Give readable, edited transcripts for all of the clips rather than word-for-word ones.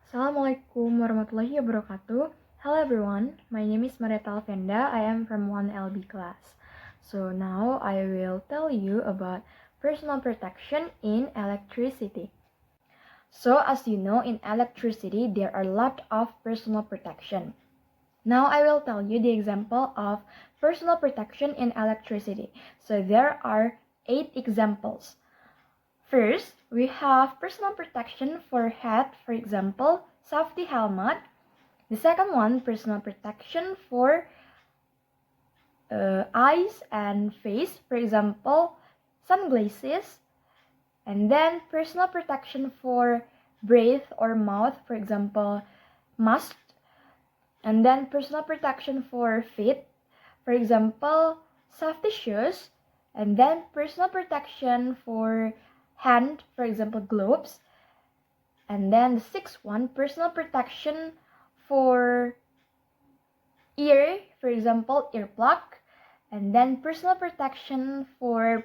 Assalamualaikum warahmatullahi wabarakatuh. Hello everyone, my name is Mareta Alfieandha. I am from 1LB class. So now I will tell you about personal protection in electricity. So as you know, in electricity there are a lot of personal protection. Now I will tell you the example of personal protection in electricity. So there are 8 examples. First, we have personal protection for head, for example, safety helmet. The second one, personal protection for eyes and face, for example, sunglasses. And then personal protection for breath or mouth, for example, mask. And then personal protection for feet, for example, safety shoes. And then personal protection for hand, for example, gloves. And then the sixth one, personal protection for ear, for example, earplug. And then personal protection for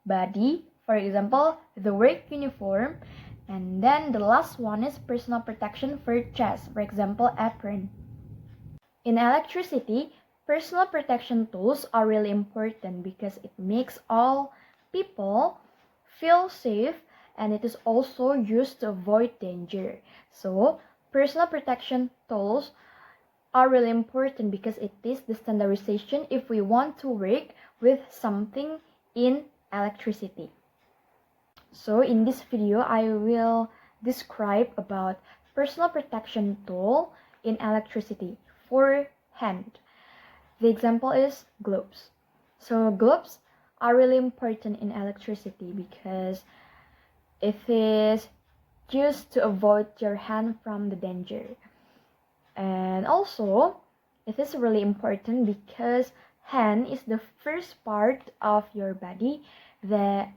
body, for example, the work uniform. And then the last one is personal protection for chest, for example, apron. In electricity, personal protection tools are really important because it makes all people feel safe, and it is also used to avoid danger. So, personal protection tools are really important because it is the standardization if we want to work with something in electricity. So, in this video, I will describe about personal protection tool in electricity for hand. The example is gloves. So, gloves are really important in electricity because it is used to avoid your hand from the danger. And also, it is really important because hand is the first part of your body that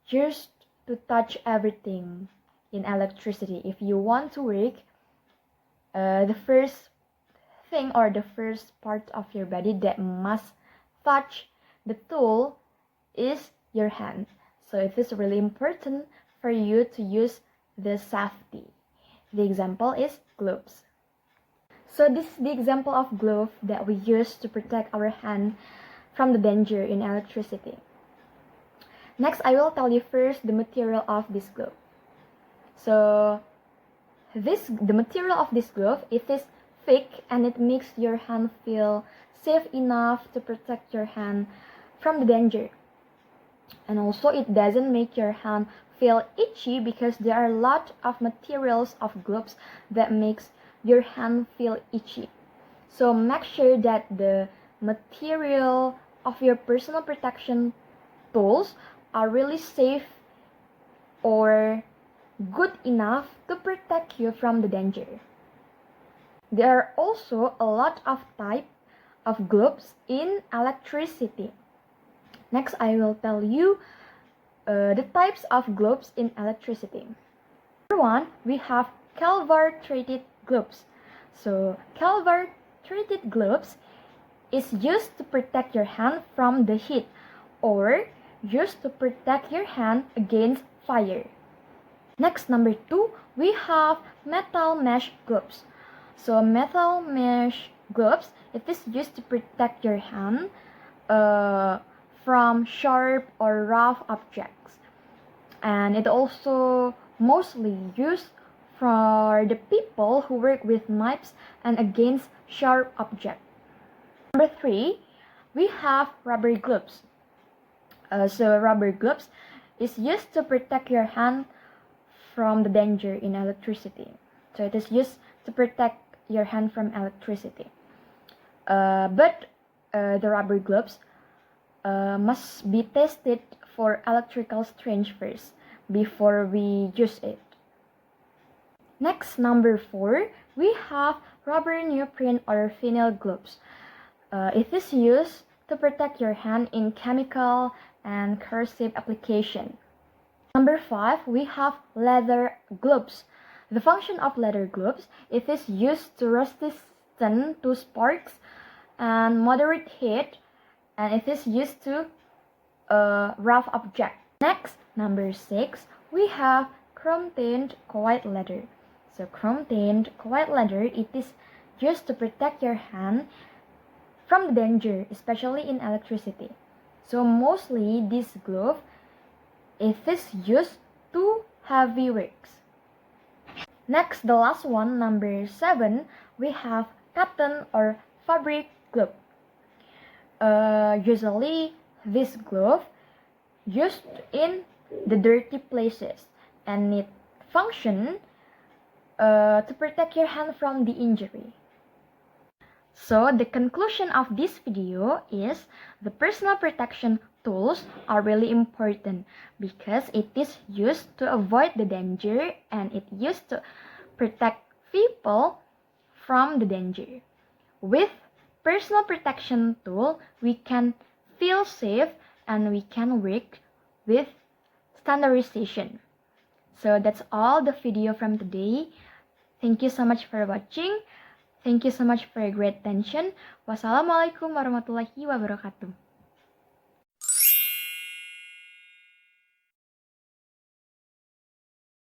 used to touch everything in electricity. If you want to work, the first thing or the first part of your body that must touch the tool is your hand. So it is really important for you to use the safety. The example is gloves. So this is the example of glove that we use to protect our hand from the danger in electricity. Next, I will tell you first the material of this glove. So the material of this glove, it is thick and it makes your hand feel safe enough to protect your hand from the danger. And also it doesn't make your hand feel itchy because there are a lot of materials of gloves that makes your hand feel itchy. So make sure that the material of your personal protection tools are really safe or good enough to protect you from the danger. There are also a lot of types of gloves in electricity. Next, I will tell you the types of gloves in electricity. Number one, we have caliber-treated gloves. So, caliber-treated gloves is used to protect your hand from the heat or used to protect your hand against fire. Next, number two, we have metal mesh gloves. So, metal mesh gloves, it is used to protect your hand from sharp or rough objects, and it also mostly used for the people who work with knives and against sharp objects. Number three, we have rubber gloves. So rubber gloves is used to protect your hand from the danger in electricity. So it is used to protect your hand from electricity. But the rubber gloves must be tested for electrical strength first before we use it. Next, number four, we have rubber neoprene or vinyl gloves. It is used to protect your hand in chemical and corrosive application. Number five, we have leather gloves. The function of leather gloves, it is used to resistant to sparks and moderate heat, and it is used to rough object. Next, number six, we have chrome-tinted white leather. So chrome-tanned white leather, it is used to protect your hand from the danger, especially in electricity. So mostly this glove, it is used to heavy works. Next, the last one, number 7, we have cotton or fabric glove. Usually this glove used in the dirty places, and it function to protect your hand from the injury. So the conclusion of this video is the personal protection tools are really important because it is used to avoid the danger and it used to protect people from the danger. With personal protection tool, we can feel safe and we can work with standardization. So that's all the video from today. Thank you so much for watching. Thank you so much for your great attention. Wassalamualaikum warahmatullahi wabarakatuh.